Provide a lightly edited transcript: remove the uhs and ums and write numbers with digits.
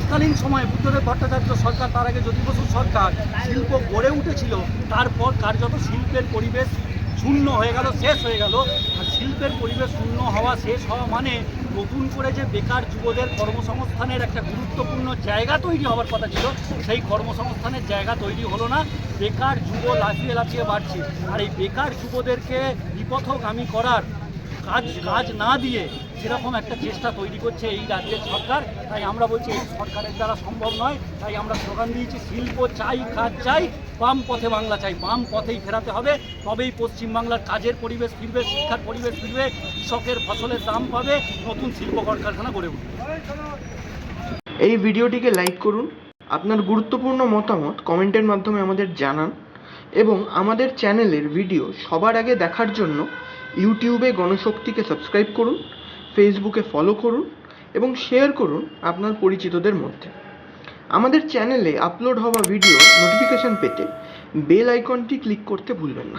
তৎকালীন সময়ে বুদ্ধদেব ভট্টাচার্য সরকার, তার আগে জ্যোতি বসু সরকার, শিল্প গড়ে উঠেছিল, তারপর কার্যত শিল্পের পরিবেশ শূন্য হয়ে গেল, শেষ হয়ে গেল। আর শিল্পের পরিবেশ শূন্য হওয়া, শেষ হওয়া মানে নতুন করে যে বেকার যুবদের কর্মসংস্থানের একটা গুরুত্বপূর্ণ জায়গা তৈরি হওয়ার কথা ছিল, সেই কর্মসংস্থানের জায়গা তৈরি হলো না। বেকার যুব লাফিয়ে লাফিয়ে বাড়ছে। আর এই বেকার যুবদেরকে বিপথগামী করার কাজ না দিয়ে সেরকম একটা চেষ্টা তৈরি করছে এই রাজ্যের সরকার। তাই আমরা বলছি এই সরকারের দ্বারা সম্ভব নয়। তাই আমরা স্লোগান দিয়েছি, শিল্প চাই, কাজ চাই, বাম পথে বাংলা চাই। বাম পথেই ফেরাতে হবে, তবেই পশ্চিমবাংলার কাজের পরিবেশ ফিরবে, শিক্ষার পরিবেশ ফিরবে, কৃষকের ফসলের দাম পাবে, নতুন শিল্প কলকারখানা গড়ে উঠবে। এই ভিডিওটিকে লাইক করুন, আপনার গুরুত্বপূর্ণ মতামত কমেন্টের মাধ্যমে আমাদের জানান এবং আমাদের চ্যানেলের ভিডিও সবার আগে দেখার জন্য ইউটিউবে গণশক্তিকে সাবস্ক্রাইব করুন, ফেসবুকে ফলো করুন এবং শেয়ার করুন আপনার পরিচিতদের মধ্যে। আমাদের চ্যানেলে আপলোড হওয়া ভিডিও নোটিফিকেশন পেতে বেল আইকনটি ক্লিক করতে ভুলবেন না।